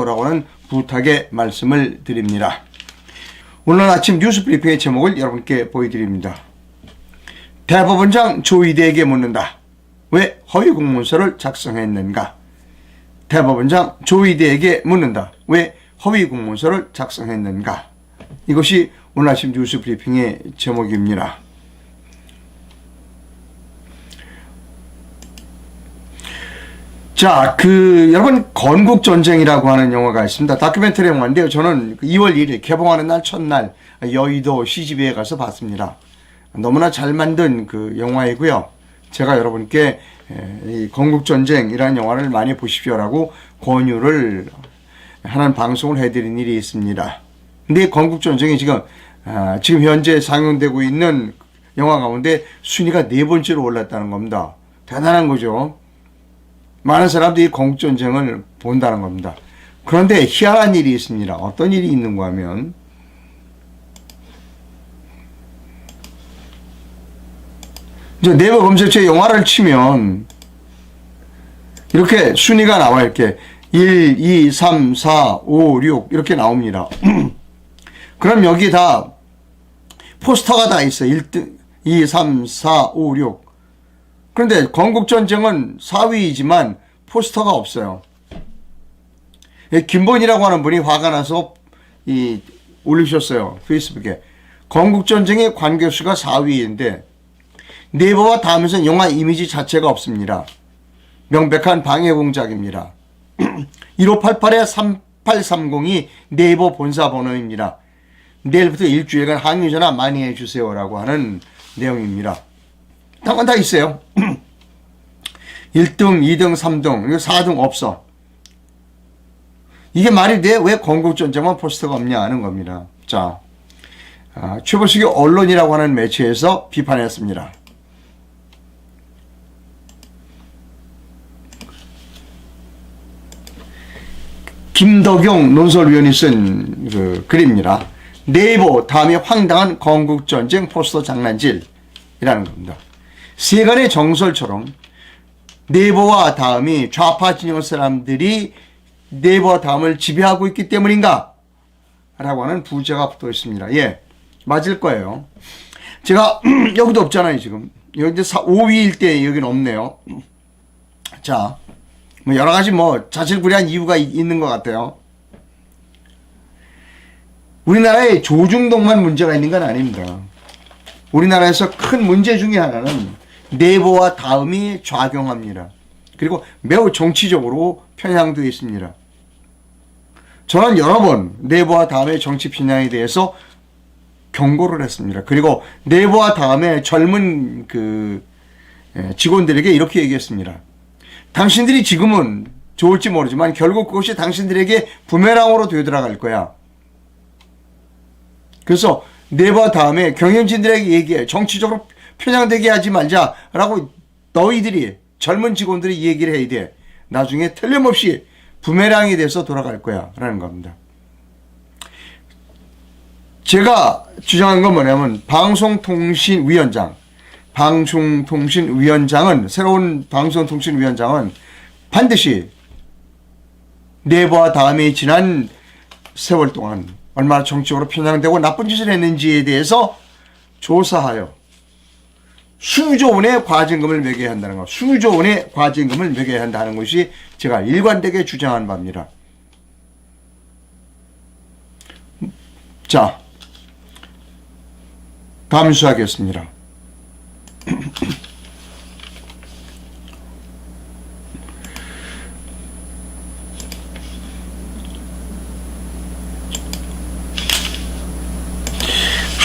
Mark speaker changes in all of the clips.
Speaker 1: 주십시오라고 하는 부탁의 말씀을 드립니다. 오늘 아침 뉴스 브리핑의 제목을 여러분께 보여드립니다. 대법원장 조희대에게 묻는다. 왜 허위 공문서를 작성했는가? 대법원장 조희대에게 묻는다. 왜 허위 공문서를 작성했는가? 이것이 오늘 아침 뉴스 브리핑의 제목입니다. 자, 여러분, 건국전쟁이라고 하는 영화가 있습니다. 다큐멘터리 영화인데요. 저는 2월 1일 개봉하는 날 첫날 여의도 CGV에 가서 봤습니다. 너무나 잘 만든 그 영화이고요. 제가 여러분께 이 건국전쟁이라는 영화를 많이 보십시오라고 권유를 하는 방송을 해드린 일이 있습니다. 근데 건국전쟁이 지금 현재 상영되고 있는 영화 가운데 순위가 4번째로 올랐다는 겁니다. 대단한 거죠. 많은 사람들이 건국전쟁을 본다는 겁니다. 그런데 희한한 일이 있습니다. 어떤 일이 있는가 하면 이제 네이버 검색처에 영화를 치면 이렇게 순위가 나와 이렇게 1, 2, 3, 4, 5, 6 이렇게 나옵니다. 그럼 여기 다 포스터가 다 있어요. 1등, 2, 3, 4, 5, 6. 그런데 건국전쟁은 4위이지만 포스터가 없어요. 김본이라고 하는 분이 화가 나서 올리셨어요. 페이스북에. 건국전쟁의 관객수가 4위인데 네이버와 다음에서는 영화 이미지 자체가 없습니다. 명백한 방해 공작입니다. 1588-3830이 네이버 본사 번호입니다. 내일부터 일주일간 항의 전화 많이 해주세요라고 하는 내용입니다. 당연 다 있어요. 1등, 2등, 3등, 4등 없어. 이게 말이 돼? 왜 건국전쟁만 포스터가 없냐 하는 겁니다. 자, 최보수기 언론이라고 하는 매체에서 비판했습니다. 김덕용 논설위원이 쓴 글입니다. 네이버 다음에 황당한 건국전쟁 포스터 장난질이라는 겁니다. 세간의 정설처럼 네이버와 다음이 좌파 진영 사람들이 네이버와 다음을 지배하고 있기 때문인가? 라고 하는 부제가 붙어 있습니다. 예, 맞을 거예요. 제가 여기도 없잖아요, 지금. 여기 5위일 때 여기는 없네요. 자, 여러 가지 자질구레한 이유가 있는 것 같아요. 우리나라에 조중동만 문제가 있는 건 아닙니다. 우리나라에서 큰 문제 중에 하나는 네이버와 다음이 좌경합니다. 그리고 매우 정치적으로 편향되어 있습니다. 저는 여러 번 네이버와 다음의 정치 편향에 대해서 경고를 했습니다. 그리고 네이버와 다음에 젊은 직원들에게 이렇게 얘기했습니다. 당신들이 지금은 좋을지 모르지만 결국 그것이 당신들에게 부메랑으로 되돌아갈 거야. 그래서 네이버 다음에 경영진들에게 얘기해. 정치적으로 편향되게 하지 말자라고 너희들이 젊은 직원들이 얘기를 해야 돼. 나중에 틀림없이 부메랑이 돼서 돌아갈 거야 라는 겁니다. 제가 주장한 건 뭐냐면 새로운 방송통신위원장은 반드시 네이버와 다음에 지난 세월 동안 얼마나 정치적으로 편향되고 나쁜 짓을 했는지에 대해서 조사하여 수조 원의 과징금을 매겨야 한다는 것. 수조 원의 과징금을 매겨야 한다는 것이 제가 일관되게 주장한 바입니다. 자, 감수하겠습니다.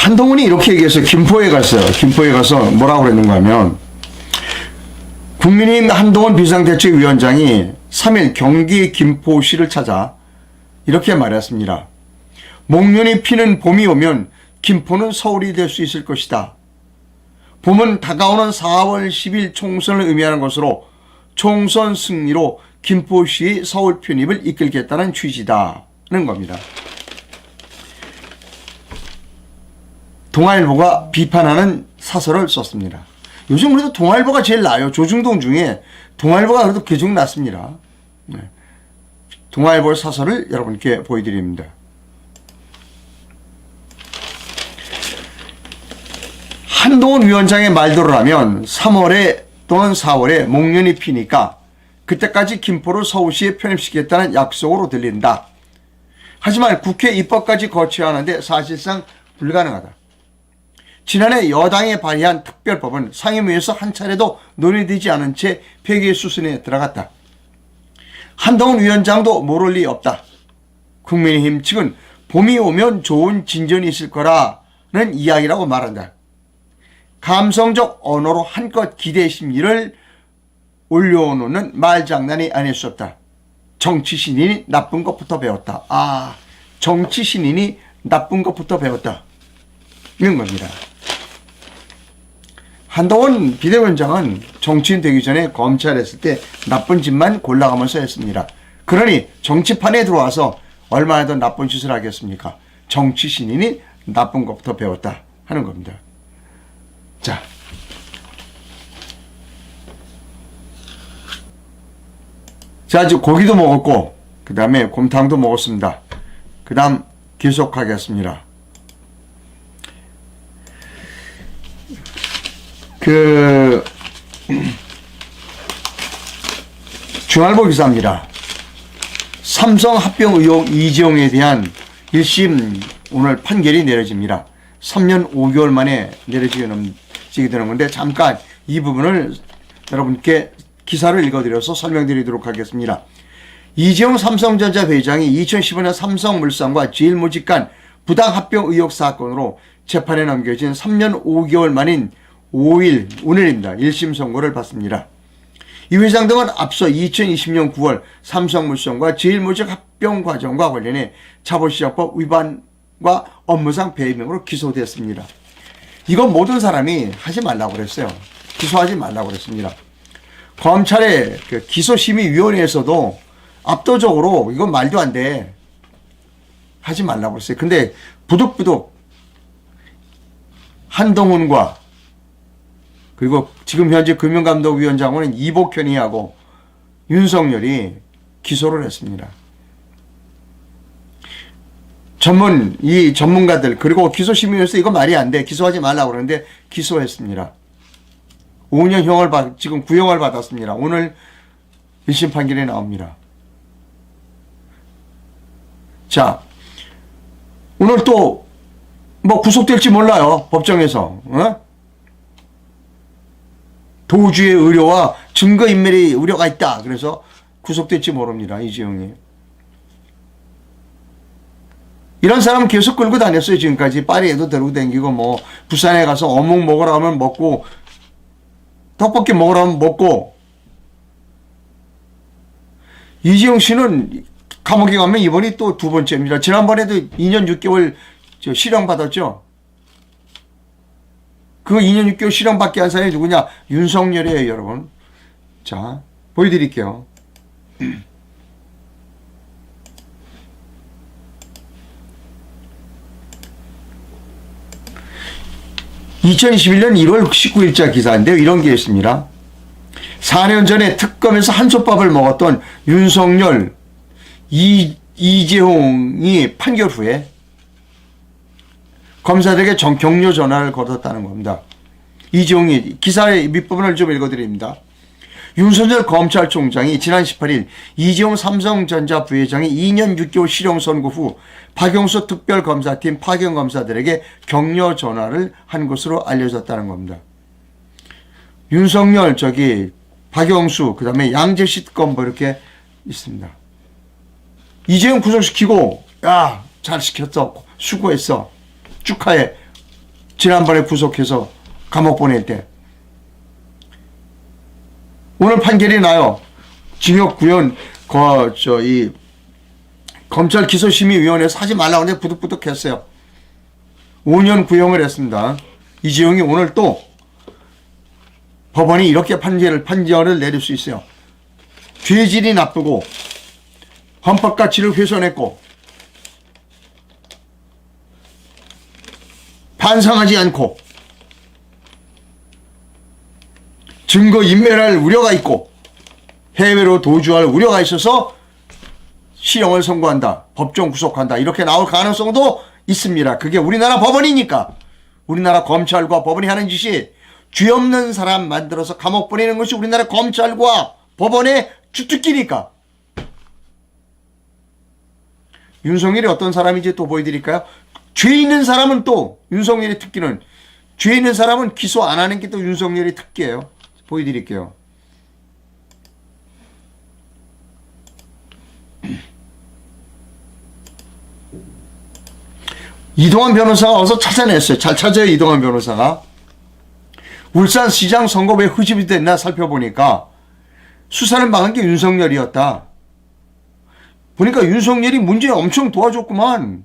Speaker 1: 한동훈이 이렇게 얘기했어요. 김포에 갔어요. 김포에 가서 뭐라고 그랬는가 하면 국민의힘 한동훈 비상대책위원장이 3일 경기 김포시를 찾아 이렇게 말했습니다. 목련이 피는 봄이 오면 김포는 서울이 될 수 있을 것이다. 봄은 다가오는 4월 10일 총선을 의미하는 것으로 총선 승리로 김포시의 서울 편입을 이끌겠다는 취지다는 겁니다. 동아일보가 비판하는 사설을 썼습니다. 요즘 그래도 동아일보가 제일 나아요. 조중동 중에 동아일보가 그래도 개중 낫습니다. 네. 동아일보 사설을 여러분께 보여드립니다. 한동훈 위원장의 말대로라면 3월에 또는 4월에 목련이 피니까 그때까지 김포를 서울시에 편입시키겠다는 약속으로 들린다. 하지만 국회 입법까지 거쳐야 하는데 사실상 불가능하다. 지난해 여당이 발의한 특별법은 상임위에서 한 차례도 논의되지 않은 채 폐기 수순에 들어갔다. 한동훈 위원장도 모를 리 없다. 국민의힘 측은 봄이 오면 좋은 진전이 있을 거라는 이야기라고 말한다. 감성적 언어로 한껏 기대 심리를 올려놓는 말장난이 아닐 수 없다. 정치 신인이 나쁜 것부터 배웠다. 정치 신인이 나쁜 것부터 배웠다. 이런 겁니다. 한동훈 비대위원장은 정치인 되기 전에 검찰에 했을 때 나쁜 짓만 골라가면서 했습니다. 그러니 정치판에 들어와서 얼마나 더 나쁜 짓을 하겠습니까? 정치 신인이 나쁜 것부터 배웠다 하는 겁니다. 자, 이제 고기도 먹었고 그 다음에 곰탕도 먹었습니다. 그 다음 계속하겠습니다. 중앙일보 기사입니다. 삼성 합병 의혹 이재용에 대한 1심 오늘 판결이 내려집니다. 3년 5개월 만에 내려지게 되는 건데 잠깐 이 부분을 여러분께 기사를 읽어드려서 설명드리도록 하겠습니다. 이재용 삼성전자 회장이 2015년 삼성물산과 제일모직 간 부당합병 의혹 사건으로 재판에 넘겨진 3년 5개월 만인 5일 오늘입니다. 1심 선고를 받습니다. 이 회장 등은 앞서 2020년 9월 삼성물산과 제일모직 합병 과정과 관련해 자본시장법 위반과 업무상 배임으로 기소됐습니다. 이건 모든 사람이 하지 말라고 그랬어요. 기소하지 말라고 그랬습니다. 검찰의 기소심의위원회에서도 압도적으로 이건 말도 안 돼. 하지 말라고 그랬어요. 근데 부득부득 한동훈과 그리고 지금 현재 금융감독위원장은 이복현이하고 윤석열이 기소를 했습니다. 이 전문가들 그리고 기소심의위원회에서 이거 말이 안 돼. 기소하지 말라고 그러는데 기소했습니다. 5년형을 지금 구형을 받았습니다. 오늘 1심 판결이 나옵니다. 자, 오늘 또 뭐 구속될지 몰라요. 법정에서. 도주의 의료와 증거인멸의 우려가 있다. 그래서 구속될지 모릅니다. 이재용이. 이런 사람은 계속 끌고 다녔어요. 지금까지. 파리에도 데리고 다니고 뭐 부산에 가서 어묵 먹으라 하면 먹고 떡볶이 먹으라 하면 먹고. 이재용 씨는 감옥에 가면 이번이 또 두 번째입니다. 지난번에도 2년 6개월 실형 받았죠. 그 2년 6개월 실형받게 한 사람이 누구냐? 윤석열이에요, 여러분. 자, 보여드릴게요. 2021년 1월 19일자 기사인데요. 이런 게 있습니다. 4년 전에 특검에서 한솥밥을 먹었던 윤석열, 이재용이 판결 후에 검사들에게 격려 전화를 걸었다는 겁니다. 이재용이 기사의 밑부분을 좀 읽어드립니다. 윤석열 검찰총장이 지난 18일 이재용 삼성전자 부회장이 2년 6개월 실형 선고 후 박영수 특별검사팀 파견검사들에게 격려 전화를 한 것으로 알려졌다는 겁니다. 윤석열, 박영수, 그 다음에 양재식 건보 이렇게 있습니다. 이재용 구속시키고, 야, 잘 시켰어. 수고했어. 축하해. 지난번에 구속해서 감옥 보낼 때. 오늘 판결이 나요. 징역 구형, 검찰 기소심의위원회에서 하지 말라고 하는데 부득부득 했어요. 5년 구형을 했습니다. 이재용이 오늘 또 법원이 이렇게 판결을 내릴 수 있어요. 죄질이 나쁘고 헌법 가치를 훼손했고 반성하지 않고 증거 인멸할 우려가 있고 해외로 도주할 우려가 있어서 실형을 선고한다, 법정 구속한다 이렇게 나올 가능성도 있습니다. 그게 우리나라 법원이니까. 우리나라 검찰과 법원이 하는 짓이 죄 없는 사람 만들어서 감옥 보내는 것이 우리나라 검찰과 법원의 주특기니까. 윤석열이 어떤 사람인지 또 보여드릴까요? 죄 있는 사람은 또 윤석열의 특기는, 죄 있는 사람은 기소 안 하는 게 또 윤석열의 특기예요. 보여드릴게요. 이동환 변호사가 어서 찾아냈어요. 잘 찾아요, 이동환 변호사가. 울산시장 선거 왜 흐집이 됐나 살펴보니까 수사를 막은 게 윤석열이었다. 보니까 윤석열이 문재인 엄청 도와줬구만.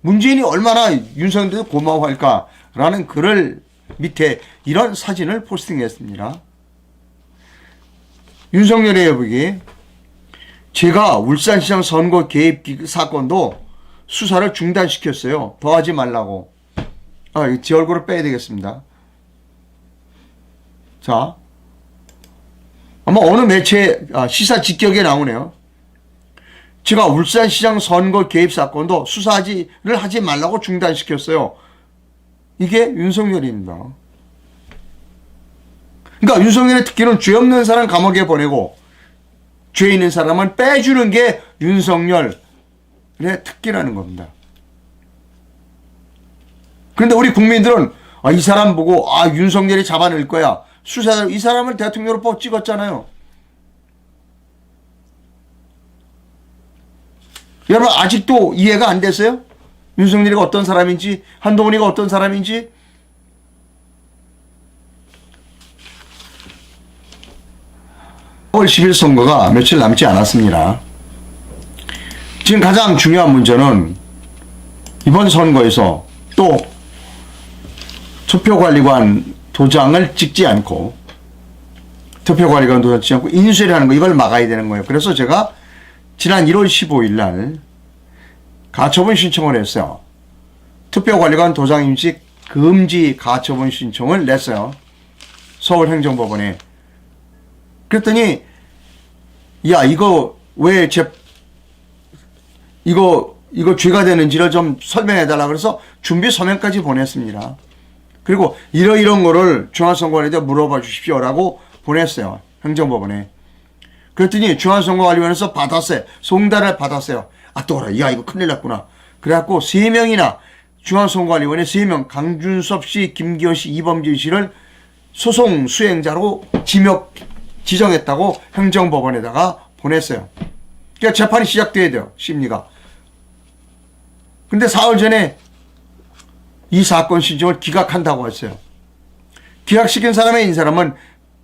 Speaker 1: 문재인이 얼마나 윤석열한테 고마워할까라는 글을 밑에 이런 사진을 포스팅했습니다. 윤석열의 여보기, 제가 울산시장 선거 개입 사건도 수사를 중단시켰어요. 더 하지 말라고. 제 얼굴을 빼야 되겠습니다. 자, 아마 어느 매체 시사 직격에 나오네요. 제가 울산시장 선거 개입 사건도 수사를 하지 말라고 중단시켰어요. 이게 윤석열입니다. 그러니까 윤석열의 특기는 죄 없는 사람 감옥에 보내고 죄 있는 사람은 빼주는 게 윤석열의 특기라는 겁니다. 그런데 우리 국민들은 이 사람 보고 윤석열이 잡아낼 거야. 수사를, 이 사람을 대통령으로 뽑 찍었잖아요. 여러분 아직도 이해가 안 되세요? 윤석열이가 어떤 사람인지, 한동훈이가 어떤 사람인지. 5월 10일 선거가 며칠 남지 않았습니다. 지금 가장 중요한 문제는 이번 선거에서 또 투표관리관 도장을 찍지 않고, 투표관리관 도장 찍지 않고 인쇄를 거, 이걸 막아야 되는 거예요. 그래서 제가 지난 1월 15일 날 가처분 신청을 했어요. 투표관리관 도장 인식 금지 가처분 신청을 냈어요. 서울행정법원에. 그랬더니 이거 왜 이거 죄가 되는지를 좀 설명해 달라 그래서 준비 서면까지 보냈습니다. 그리고 이런 거를 중앙선거관리에 물어봐 주십시오라고 보냈어요. 행정법원에. 그랬더니 중앙선거관리원에서 받았어요. 송달을 받았어요. 또라, 이거 큰일 났구나. 그래갖고 3명이나 중앙선거관리원에 3명, 강준섭 씨, 김기현 씨, 이범진 씨를 소송 수행자로 지정했다고 행정법원에다가 보냈어요. 그러니까 재판이 시작돼야 돼요. 심리가. 근데 사흘 전에 이 사건 신청을 기각한다고 했어요. 기각시킨 사람의 사람은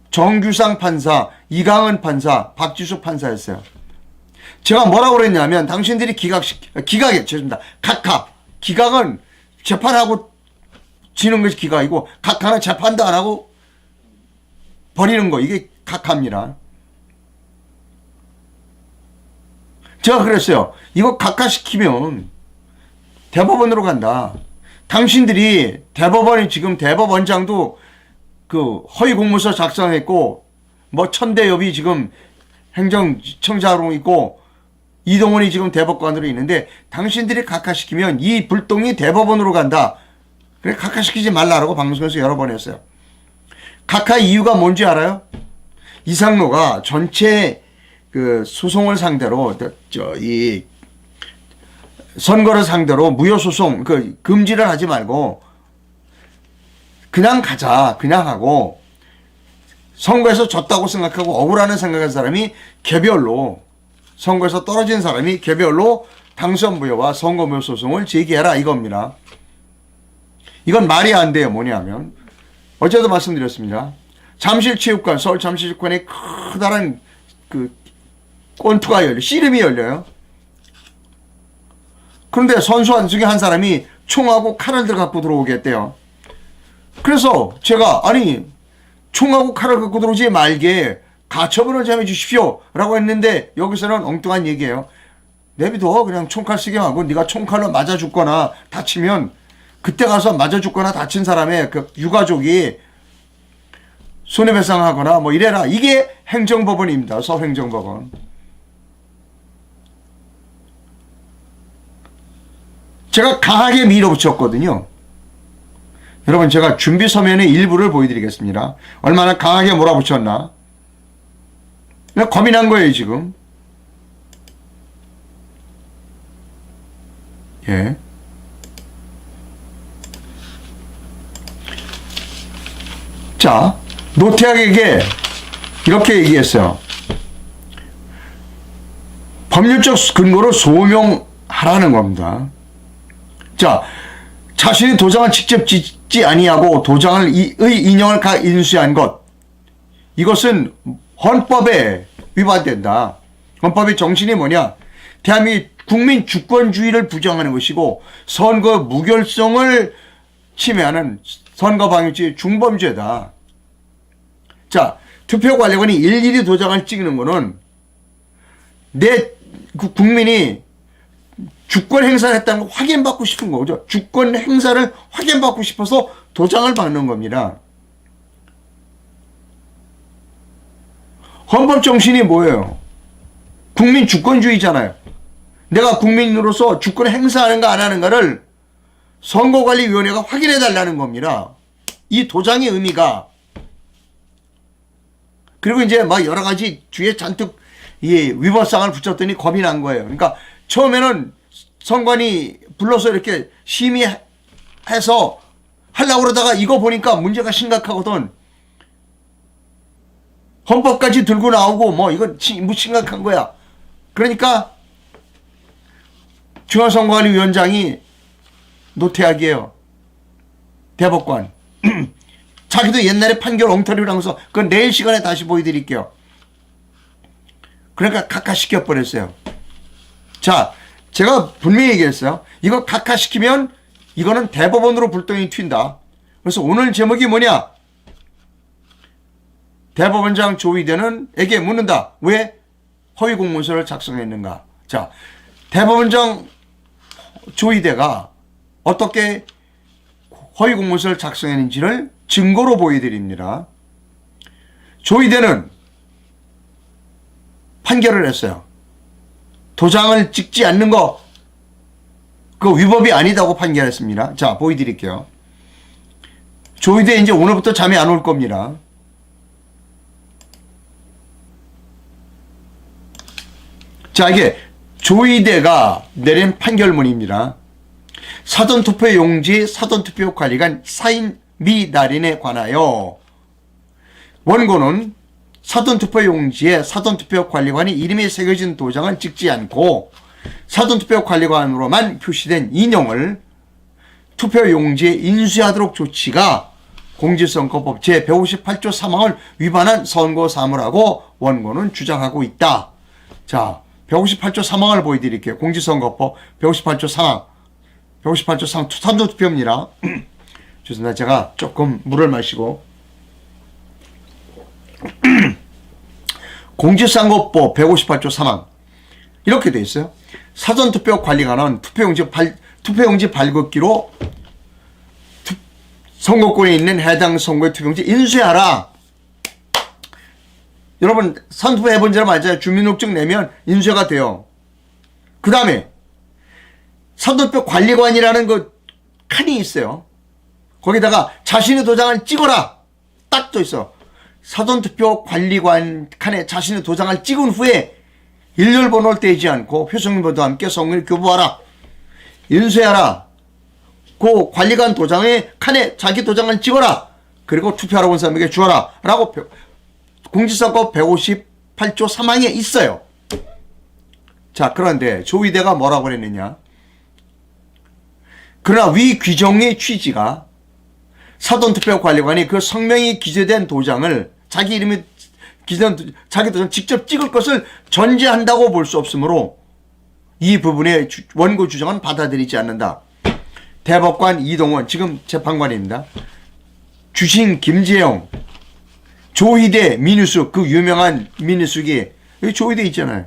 Speaker 1: 정규상 판사, 이강은 판사, 박지수 판사였어요. 제가 뭐라고 그랬냐면 당신들이 죄송합니다. 기각은 재판하고 지는 것이 기각이고 각하는 재판도 안 하고 버리는 거, 이게 각하입니다. 제가 그랬어요. 이거 각하시키면 대법원으로 간다. 당신들이 대법원이 지금 대법원장도 허위 공문서 작성했고 천대엽이 지금 행정청자로 있고 이동원이 지금 대법관으로 있는데 당신들이 각하시키면 이 불똥이 대법원으로 간다. 그래 각하시키지 말라라고 방송에서 여러 번 했어요. 각하 이유가 뭔지 알아요? 이상로가 전체 소송을 상대로 이 선거를 상대로 무효소송 금지를 하지 말고 그냥 가자, 그냥 하고 선거에서 졌다고 생각하고 억울하는 생각한 사람이 개별로, 선거에서 떨어진 사람이 개별로 당선 무효와 선거 무효 소송을 제기해라 이겁니다. 이건 말이 안 돼요. 뭐냐면 어제도 말씀드렸습니다. 잠실체육관, 서울 잠실체육관에 커다란 권투가 씨름이 열려요. 그런데 선수 중에 한 사람이 총하고 칼을 갖고 들어오겠대요. 그래서 제가 총하고 칼을 갖고 들어오지 말게 가처분을 좀 해주십시오 라고 했는데 여기서는 엉뚱한 얘기예요. 내비둬, 그냥 총칼 쓰게 하고 네가 총칼로 맞아 죽거나 다치면 그때 가서 맞아 죽거나 다친 사람의 유가족이 손해배상하거나 이래라. 이게 행정법원입니다. 서울행정법원. 제가 강하게 밀어붙였거든요. 여러분, 제가 준비 서면의 일부를 보여드리겠습니다. 얼마나 강하게 몰아붙였나. 그냥 겁이 난 거예요, 지금. 예. 자, 노태악에게 이렇게 얘기했어요. 법률적 근거로 소명하라는 겁니다. 자, 자신이 도장을 직접 짓지 아니하고 도장을 의 인형을 인수한 것, 이것은 헌법에 위반된다. 헌법의 정신이 뭐냐? 대한민국 국민 주권주의를 부정하는 것이고 선거 무결성을 침해하는 선거방해죄 중범죄다. 자, 투표관리관이 일일이 도장을 찍는 거는 국민이 주권 행사를 했다는 걸 확인받고 싶은 거죠. 주권 행사를 확인받고 싶어서 도장을 받는 겁니다. 헌법 정신이 뭐예요? 국민 주권주의잖아요. 내가 국민으로서 주권 행사하는가 안 하는가를 선거관리위원회가 확인해 달라는 겁니다. 이 도장의 의미가. 그리고 이제 막 여러 가지 뒤에 잔뜩 위법사항을 붙였더니 겁이 난 거예요. 그러니까 처음에는 선관위 불러서 이렇게 심의해서 하려고 그러다가 이거 보니까 문제가 심각하거든. 헌법까지 들고 나오고 뭐 이건 심각한 거야. 그러니까 중앙선거관리위원장이 노태악이에요. 대법관. 자기도 옛날에 판결 엉터리를 하면서 그건 내일 시간에 다시 보여드릴게요. 그러니까 각하시켜버렸어요. 자, 제가 분명히 얘기했어요. 이거 각하시키면 이거는 대법원으로 불똥이 튄다. 그래서 오늘 제목이 뭐냐? 대법원장 조희대는에게 묻는다. 왜 허위 공문서를 작성했는가? 자, 대법원장 조희대가 어떻게 허위 공문서를 작성했는지를 증거로 보여드립니다. 조희대는 판결을 했어요. 도장을 찍지 않는 거, 그 위법이 아니다고 판결했습니다. 자, 보여드릴게요. 조희대 이제 오늘부터 잠이 안 올 겁니다. 자, 이게 조희대가 내린 판결문입니다. 사전투표 용지, 사전투표 관리관 사인 미날인에 관하여 원고는 사전투표 용지에 사전투표 관리관이 이름이 새겨진 도장을 찍지 않고 사전투표 관리관으로만 표시된 인용을 투표 용지에 인쇄하도록 조치가 공직선거법 제158조 3항을 위반한 선거사무라고 원고는 주장하고 있다. 자, 158조 3항을 보여드릴게요. 공직선거법 158조 3항. 158조 3항 사전투표입니다. 죄송합니다. 제가 조금 물을 마시고. 공직선거법 158조 3항. 이렇게 되어 있어요. 사전투표 관리관은 투표용지 발급기로 선거권에 있는 해당 선거의 투표용지 인쇄하라. 여러분, 선투표 해본 사람 알잖아요. 주민등록증 내면 인쇄가 돼요. 그 다음에 사전투표 관리관이라는 그 칸이 있어요. 거기다가 자신의 도장을 찍어라. 딱 써 있어. 사전투표 관리관 칸에 자신의 도장을 찍은 후에 일렬번호를 떼지 않고 표성번호와 함께 성명을 교부하라. 인쇄하라. 그 관리관 도장에 칸에 자기 도장을 찍어라. 그리고 투표하러 온 사람에게 주어라. 라고 공직선거법 158조 3항에 있어요. 자, 그런데 조희대가 뭐라고 그랬느냐? 그러나 위 규정의 취지가 사전투표 관리관이 그 성명이 기재된 도장을 자기 이름이 기재된 자기 도장 직접 찍을 것을 전제한다고 볼 수 없으므로 이 부분의 원고 주장은 받아들이지 않는다. 대법관 이동원, 지금 재판관입니다. 주신 김재영, 조희대, 민유숙, 그 유명한 민유숙이 여기 조희대 있잖아요.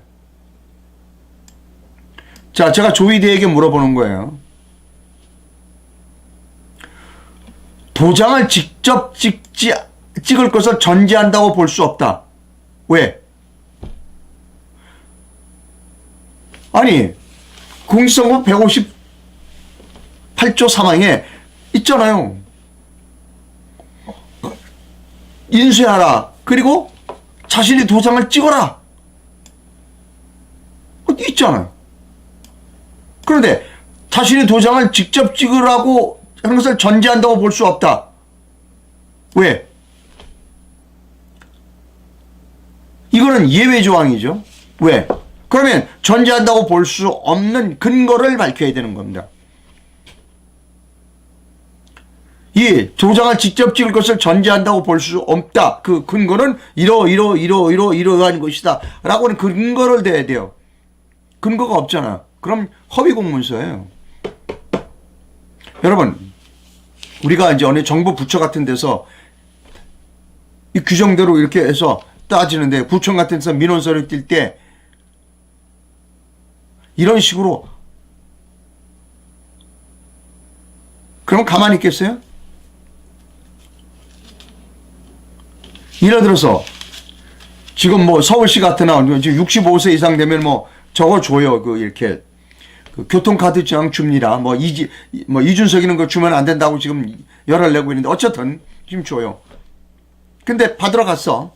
Speaker 1: 자, 제가 조희대에게 물어보는 거예요. 도장을 직접 찍을 것을 전제한다고 볼 수 없다. 왜? 아니, 공직선거법 8조 3항에 있잖아요. 인수하라. 그리고 자신이 도장을 찍어라. 있잖아요. 그런데 자신이 도장을 직접 찍으라고 하는 것을 전제한다고 볼 수 없다. 왜? 이거는 예외 조항이죠. 왜? 그러면 전제한다고 볼 수 없는 근거를 밝혀야 되는 겁니다. 이 도장을 직접 찍을 것을 전제한다고 볼 수 없다. 그 근거는 이러한 것이다. 라고는 근거를 대야 돼요. 근거가 없잖아. 그럼 허위 공문서예요. 여러분, 우리가 이제 어느 정부 부처 같은 데서 이 규정대로 이렇게 해서 따지는데, 구청 같은 데서 민원서를 띌 때 이런 식으로 그러면 가만히 있겠어요? 예를 들어서 지금 뭐 서울시 같은 나 65세 이상 되면 뭐 저거 줘요. 그 이렇게 그 교통카드 지장 줍니다. 뭐 이준석이는 거 주면 안 된다고 지금 열을 내고 있는데 어쨌든 지금 줘요. 근데 받으러 갔어.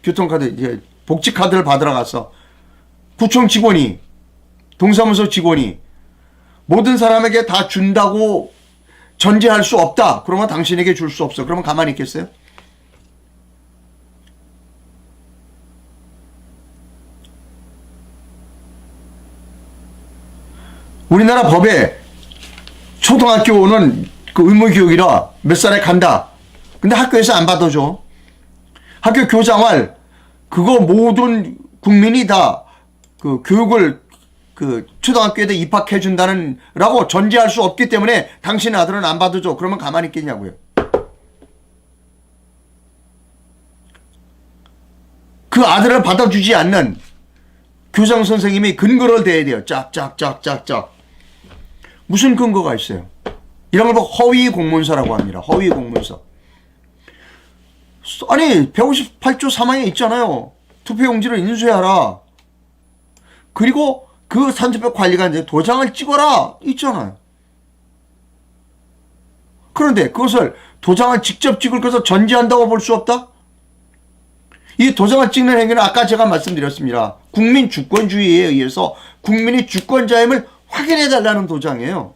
Speaker 1: 교통카드 이제 복지카드를 받으러 갔어. 구청 직원이, 동사무소 직원이 모든 사람에게 다 준다고 전제할 수 없다. 그러면 당신에게 줄 수 없어. 그러면 가만히 있겠어요? 우리나라 법에 초등학교는 그 의무교육이라 몇 살에 간다. 근데 학교에서 안 받아줘. 학교 교장을 그거 모든 국민이 다 그 교육을 그 초등학교에다 입학해 준다는 라고 전제할 수 없기 때문에 당신의 아들은 안 받아줘. 그러면 가만히 있겠냐고요. 그 아들을 받아주지 않는 교장 선생님이 근거를 대야 돼요. 짝짝짝짝짝. 무슨 근거가 있어요? 이런 걸 허위 공문서라고 합니다. 허위 공문서. 아니 158조 3항에 있잖아요. 투표용지를 인수해라. 그리고 그 선거표 관리가 이제 도장을 찍어라 있잖아요. 그런데 그것을 도장을 직접 찍을 것을 전제한다고 볼 수 없다? 이 도장을 찍는 행위는 아까 제가 말씀드렸습니다. 국민 주권주의에 의해서 국민이 주권자임을 확인해달라는 도장이에요.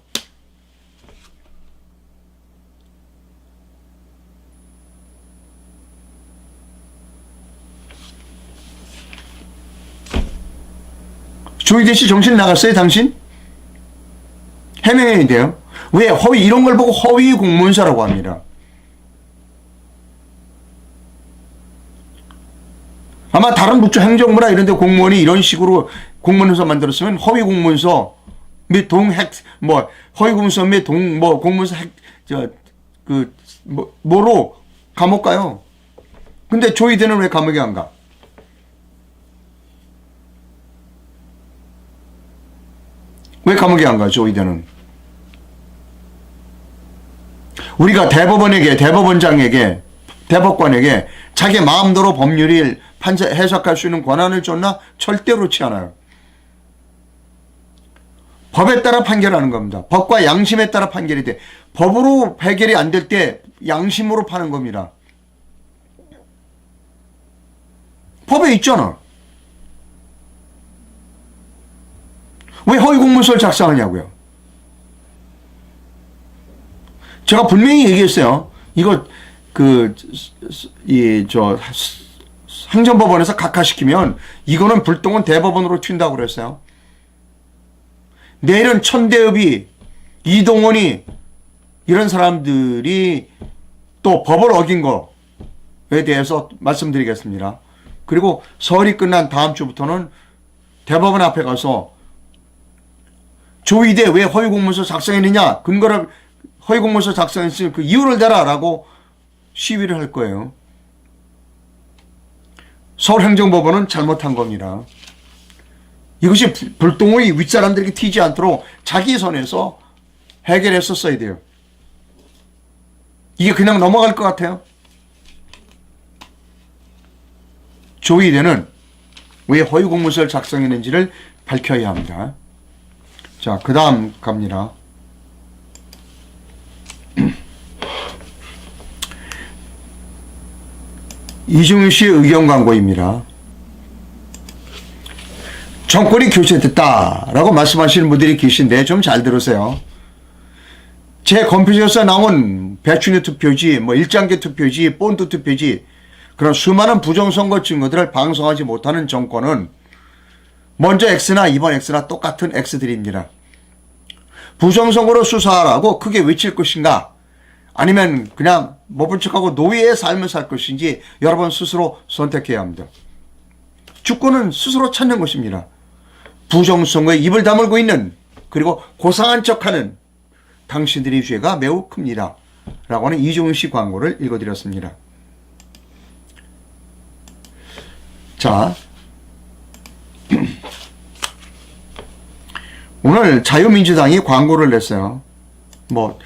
Speaker 1: 조희대 씨 정신 나갔어요, 당신? 해명해야 돼요. 왜? 허위, 이런 걸 보고 허위 공문서라고 합니다. 아마 다른 부처 행정부나 이런 데 공무원이 이런 식으로 공문서 만들었으면 허위 공문서 및 동핵, 뭐, 허위 공문서 및 공문서 핵, 뭐로 감옥 가요. 근데 조희대는 왜 감옥에 안 가? 왜 감옥에 안 가죠, 조희대는? 우리가 대법원장에게, 대법관에게 자기 마음대로 법률을 해석할 수 있는 권한을 줬나? 절대로 그렇지 않아요. 법에 따라 판결하는 겁니다. 법과 양심에 따라 판결이 돼. 법으로 해결이 안 될 때 양심으로 파는 겁니다. 법에 있잖아. 왜 허위 공문서를 작성하냐고요? 제가 분명히 얘기했어요. 이거 행정법원에서 각하시키면 이거는 불똥은 대법원으로 튄다고 그랬어요. 내일은 천대엽이, 이동원이 이런 사람들이 또 법을 어긴 거에 대해서 말씀드리겠습니다. 그리고 설이 끝난 다음 주부터는 대법원 앞에 가서 조희대 왜 허위공문서 작성했느냐, 근거를 허위공문서 작성했으니 그 이유를 대라라고 시위를 할 거예요. 서울행정법원은 잘못한 겁니다. 이것이 불똥의 윗사람들에게 튀지 않도록 자기 선에서 해결했었어야 돼요. 이게 그냥 넘어갈 것 같아요. 조희대는 왜 허위공문서를 작성했는지를 밝혀야 합니다. 자, 그 다음 갑니다. 이종윤 씨의 의견 광고입니다. 정권이 교체됐다라고 말씀하시는 분들이 계신데 좀 잘 들으세요. 제 컴퓨터에서 나온 배추리 투표지, 뭐 일장계 투표지, 본드 투표지, 그런 수많은 부정선거 증거들을 방송하지 못하는 정권은 먼저 X나 이번 X나 똑같은 X들입니다. 부정선거로 수사하라고 크게 외칠 것인가, 아니면 그냥 못 본 척하고 노예의 삶을 살 것인지 여러분 스스로 선택해야 합니다. 주권은 스스로 찾는 것입니다. 부정선거에 입을 다물고 있는, 그리고 고상한 척하는 당신들의 죄가 매우 큽니다. 라고 하는 이종윤 씨 광고를 읽어드렸습니다. 자, 오늘 자유민주당이 광고를 냈어요. 뭐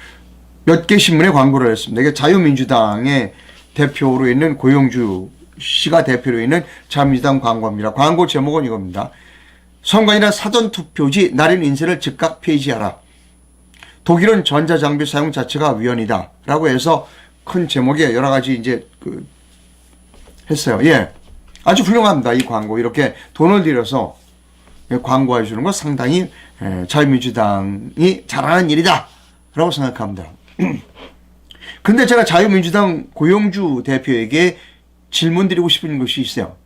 Speaker 1: 몇 개 신문에 광고를 했습니다. 이게 자유민주당의 대표로 있는 고용주 씨가 대표로 있는 자유민주당 광고입니다. 광고 제목은 이겁니다. 선관위나 사전투표지 날인 인쇄를 즉각 폐지하라. 독일은 전자장비 사용 자체가 위헌이다. 라고 해서 큰 제목에 여러 가지 이제 했어요. 예. 아주 훌륭합니다. 이 광고. 이렇게 돈을 들여서 광고해 주는 거 상당히 자유민주당이 잘하는 일이다. 라고 생각합니다. 근데 제가 자유민주당 고용주 대표에게 질문 드리고 싶은 것이 있어요.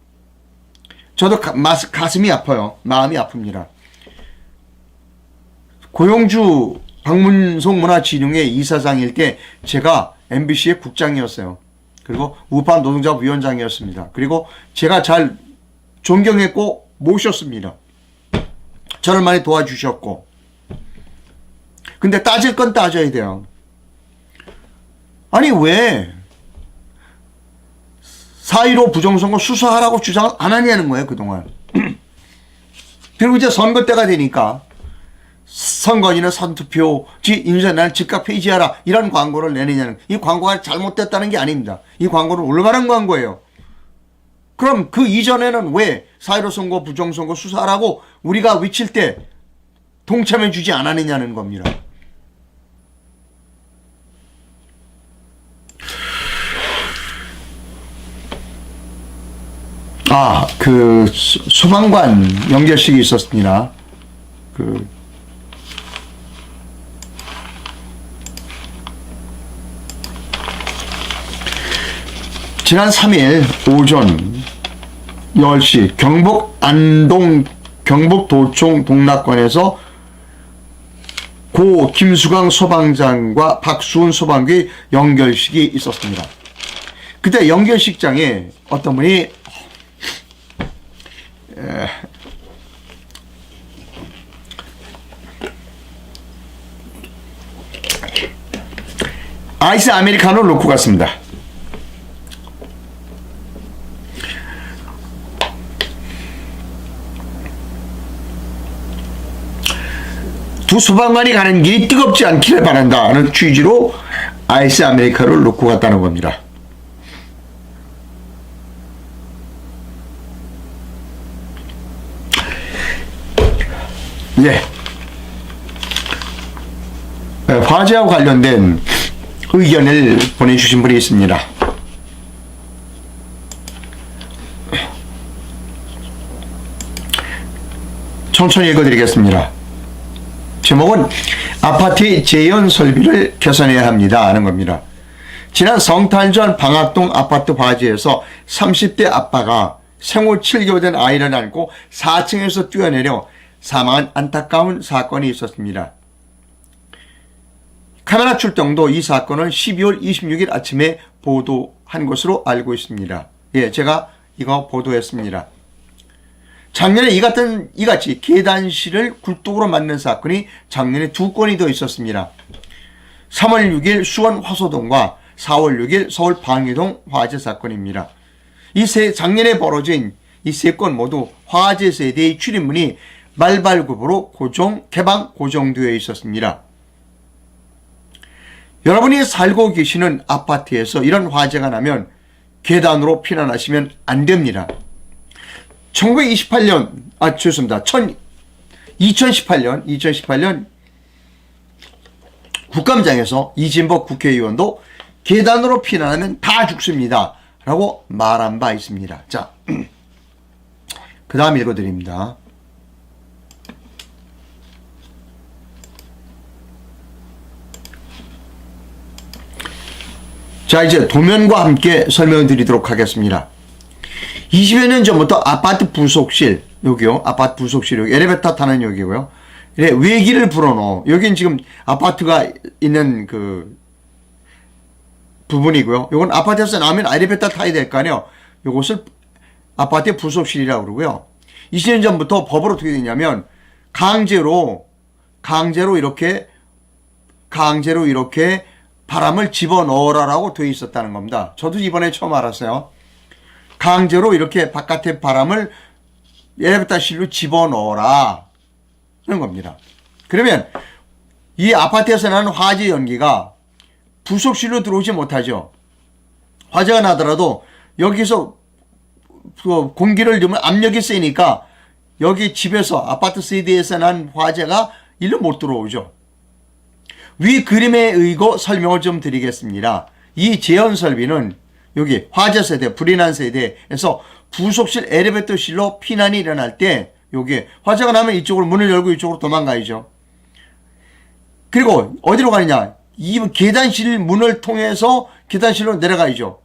Speaker 1: 저도 가슴이 아파요. 마음이 아픕니다. 고용주 박문송 문화진흥회 이사장일 때 제가 MBC의 국장이었어요. 그리고 우파 노동자 위원장이었습니다. 그리고 제가 잘 존경했고 모셨습니다. 저를 많이 도와주셨고. 근데 따질 건 따져야 돼요. 아니 왜 4.15 부정선거 수사하라고 주장 안 하냐는 거예요, 그동안. 그리고 이제 선거 때가 되니까 선관위는 선투표지 인쇄날 즉각 폐지하라, 이런 광고를 내느냐는, 이 광고가 잘못됐다는 게 아닙니다. 이 광고는 올바른 광고예요. 그럼 그 이전에는 왜 4.15 선거 부정선거 수사하라고 우리가 외칠 때 동참해 주지 않았느냐는 겁니다. 소방관 연결식이 있었습니다. 지난 3일 오전 10시 경북 안동 경북도청 동락관에서 고 김수강 소방장과 박수훈 소방관의 연결식이 있었습니다. 그때 연결식장에 어떤 분이 아이스 아메리카노를 놓고 갔습니다. 두 소방관이 가는 길이 뜨겁지 않기를 바란다는 취지로 아이스 아메리카노를 놓고 갔다는 겁니다. 예. 화재와 관련된 의견을 보내주신 분이 있습니다. 천천히 읽어드리겠습니다. 제목은 아파트의 재현 설비를 개선해야 합니다 하는 겁니다. 지난 성탄 전 방학동 아파트 화재에서 30대 아빠가 생후 7개월 된 아이를 안고 4층에서 뛰어내려 사망한 안타까운 사건이 있었습니다. 카메라 출동도 이 사건을 12월 26일 아침에 보도한 것으로 알고 있습니다. 예, 제가 이거 보도했습니다. 작년에 이같이 계단실을 굴뚝으로 맞는 사건이 작년에 2건이 더 있었습니다. 3월 6일 수원 화소동과 4월 6일 서울 방이동 화재 사건입니다. 작년에 벌어진 이 3건 모두 화재 세대의 출입문이 말발굽으로 개방 고정되어 있었습니다. 여러분이 살고 계시는 아파트에서 이런 화재가 나면 계단으로 피난하시면 안 됩니다. 2018년 국감장에서 이진복 국회의원도 계단으로 피난하면 다 죽습니다 라고 말한 바 있습니다. 자, 그 다음 읽어드립니다. 자, 이제 도면과 함께 설명을 드리도록 하겠습니다. 20여 년 전부터 아파트 부속실, 여기요. 아파트 부속실, 여기 엘리베이터 타는 여기고요. 외기를 불어넣어. 여긴 지금 아파트가 있는 그 부분이고요. 요건 아파트에서 나오면 엘리베이터 타야 될 거 아니에요. 요것을 아파트의 부속실이라고 그러고요. 20년 전부터 법으로 어떻게 되냐면 강제로 이렇게 바람을 집어넣어라라고 되어 있었다는 겁니다. 저도 이번에 처음 알았어요. 강제로 이렇게 바깥에 바람을 엘리베이터실로 집어넣어라 하는 겁니다. 그러면 이 아파트에서 나는 화재 연기가 부속실로 들어오지 못하죠. 화재가 나더라도 여기서 공기를 넣으면 압력이 세니까 여기 집에서 아파트 세대에서 난 화재가 일로 못 들어오죠. 위 그림에 의거 설명을 좀 드리겠습니다. 이 제한 설비는 여기 화재 세대, 불이 난 세대에서 부속실 엘리베이터실로 피난이 일어날 때 여기 화재가 나면 이쪽으로 문을 열고 이쪽으로 도망가야죠. 그리고 어디로 가느냐? 이 계단실 문을 통해서 계단실로 내려가야죠.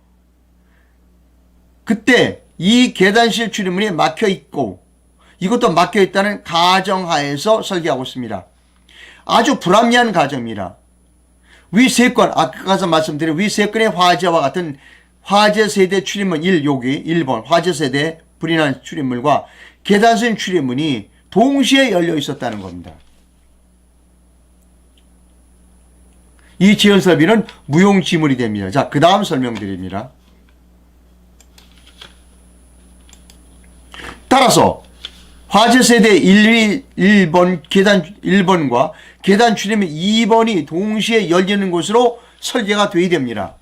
Speaker 1: 그때 이 계단실 출입문이 막혀 있고 이것도 막혀 있다는 가정하에서 설계하고 있습니다. 아주 불합리한 가정입니다. 위 세 건, 아까서 말씀드린 위 세 건의 화재와 같은 화재 세대 출입문 1, 여기 1번 화재 세대 불이 난 출입문과 계단실 출입문이 동시에 열려 있었다는 겁니다. 이 지연 설비는 무용지물이 됩니다. 자, 그 다음 설명드립니다. 따라서 화재 세대 1번 계단 1번과 계단 출입문 2번이 동시에 열리는 곳으로 설계가 되어야 됩니다.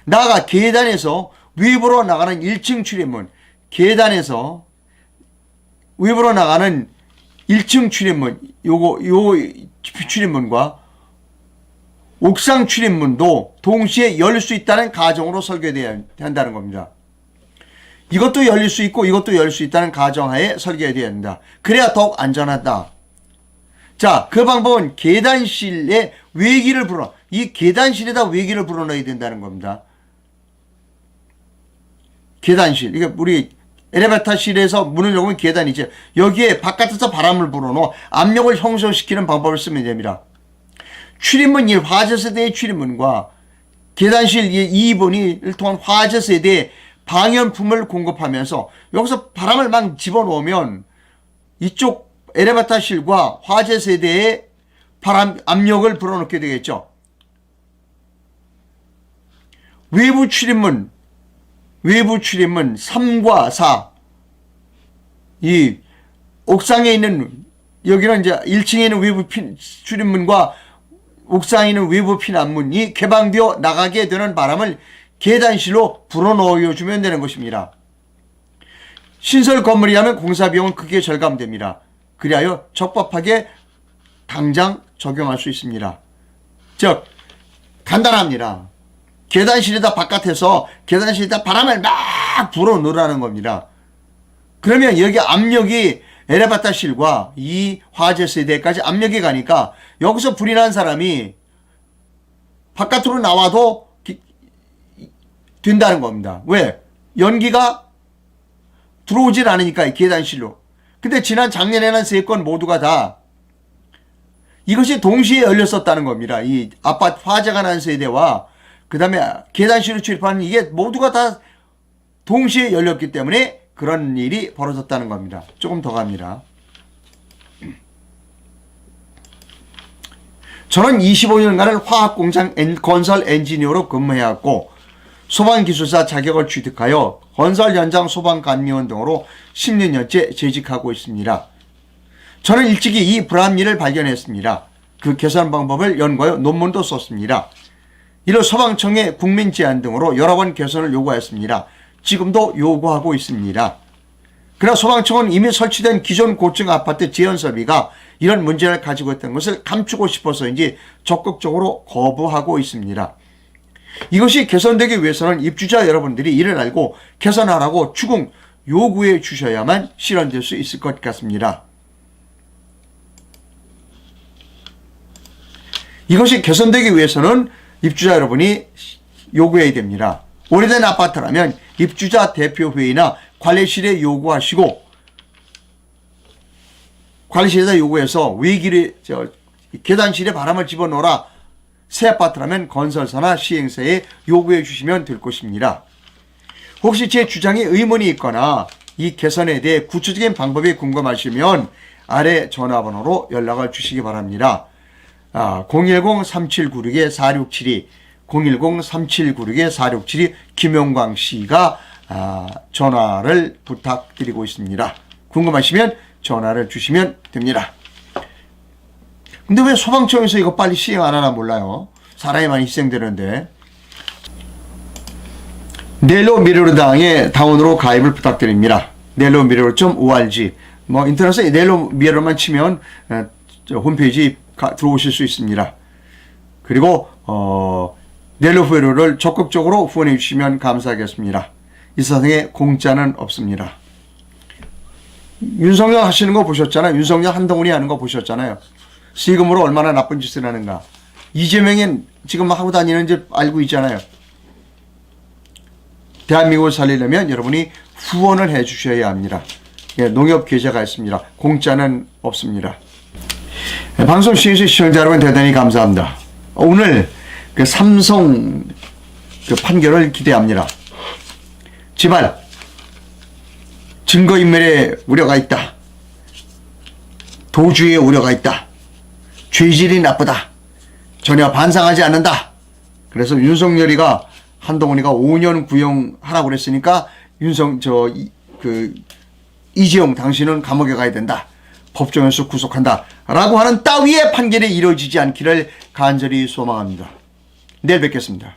Speaker 1: 나아가 계단에서 외부로 나가는 1층 출입문, 계단에서 외부로 나가는 1층 출입문, 요 출입문과 옥상 출입문도 동시에 열릴 수 있다는 가정으로 설계되어야 한다는 겁니다. 이것도 열릴 수 있고 이것도 열릴 수 있다는 가정하에 설계되어야 한다. 그래야 더욱 안전하다. 자, 그 방법은 계단실에 외기를 불어넣어. 이 계단실에다 외기를 불어넣어야 된다는 겁니다. 계단실. 이게 우리 엘리베이터실에서 문을 열면 계단이죠. 여기에 바깥에서 바람을 불어넣어 압력을 형성시키는 방법을 쓰면 됩니다. 출입문 1, 화재 세대의 출입문과 계단실 2번이 통한 화재 세대의 방연품을 공급하면서 여기서 바람을 막 집어넣으면 이쪽 엘리베이터실과 화재 세대의 바람 압력을 불어넣게 되겠죠. 외부 출입문 3과 4, 이 옥상에 있는 여기는 이제 1층에 있는 외부 출입문과 옥상에 있는 외부 피난문이 개방되어 나가게 되는 바람을 계단실로 불어넣어 주면 되는 것입니다. 신설 건물이라면 공사비용은 크게 절감됩니다. 그리하여 적법하게 당장 적용할 수 있습니다. 즉 간단합니다. 계단실에다 바깥에서 계단실에다 바람을 막 불어넣으라는 겁니다. 그러면 여기 압력이 엘리베이터실과 이 화재 세대까지 압력이 가니까 여기서 불이 난 사람이 바깥으로 나와도 된다는 겁니다. 왜? 연기가 들어오질 않으니까 이 계단실로. 근데 지난 작년에는 3건 모두가 다 이것이 동시에 열렸었다는 겁니다. 이 아파트 화재가 난 세대와 그 다음에 계단실로 출입하는 이게 모두가 다 동시에 열렸기 때문에 그런 일이 벌어졌다는 겁니다. 조금 더 갑니다. 저는 25년간을 화학공장 건설 엔지니어로 근무해왔고 소방기술사 자격을 취득하여 건설 현장 소방관리원 등으로 10년째 재직하고 있습니다. 저는 일찍이 이 불합리를 발견했습니다. 그 개선 방법을 연구하여 논문도 썼습니다. 이를 소방청의 국민 제안 등으로 여러 번 개선을 요구하였습니다. 지금도 요구하고 있습니다. 그러나 소방청은 이미 설치된 기존 고층 아파트 제한 설비가 이런 문제를 가지고 있다는 것을 감추고 싶어서인지 적극적으로 거부하고 있습니다. 이것이 개선되기 위해서는 입주자 여러분들이 이를 알고 개선하라고 추궁 요구해 주셔야만 실현될 수 있을 것 같습니다. 이것이 개선되기 위해서는 입주자 여러분이 요구해야 됩니다. 오래된 아파트라면 입주자 대표회의나 관리실에 요구하시고, 관리실에다 요구해서 계단실에 바람을 집어넣어라. 새 아파트라면 건설사나 시행사에 요구해 주시면 될 것입니다. 혹시 제 주장에 의문이 있거나 이 개선에 대해 구체적인 방법이 궁금하시면 아래 전화번호로 연락을 주시기 바랍니다. 010-3796-4672, 010-3796-4672 김용광 씨가 전화를 부탁드리고 있습니다. 궁금하시면 전화를 주시면 됩니다. 근데 왜 소방청에서 이거 빨리 시행 안 하나 몰라요. 사람이 많이 희생되는데. 넬로미러당의 다운으로 가입을 부탁드립니다. 넬로미러.org 인터넷에 넬로미러만 치면 홈페이지 들어오실 수 있습니다. 그리고 넬로미러를 적극적으로 후원해 주시면 감사하겠습니다. 이 세상에 공짜는 없습니다. 윤석열 하시는 거 보셨잖아요. 윤석열 한동훈이 하는 거 보셨잖아요. 세금으로 얼마나 나쁜 짓을 하는가. 이재명이 지금 하고 다니는지 알고 있잖아요. 대한민국을 살리려면 여러분이 후원을 해 주셔야 합니다. 농협 계좌가 있습니다. 공짜는 없습니다. 방송 시청해주신 시청자 여러분 대단히 감사합니다. 오늘 삼성 판결을 기대합니다. 제발 증거인멸의 우려가 있다. 도주의 우려가 있다. 죄질이 나쁘다. 전혀 반성하지 않는다. 그래서 윤석열이가 한동훈이가 5년 구형하라고 그랬으니까 이재용 당신은 감옥에 가야 된다. 법정에서 구속한다. 라고 하는 따위의 판결이 이루어지지 않기를 간절히 소망합니다. 내일 뵙겠습니다.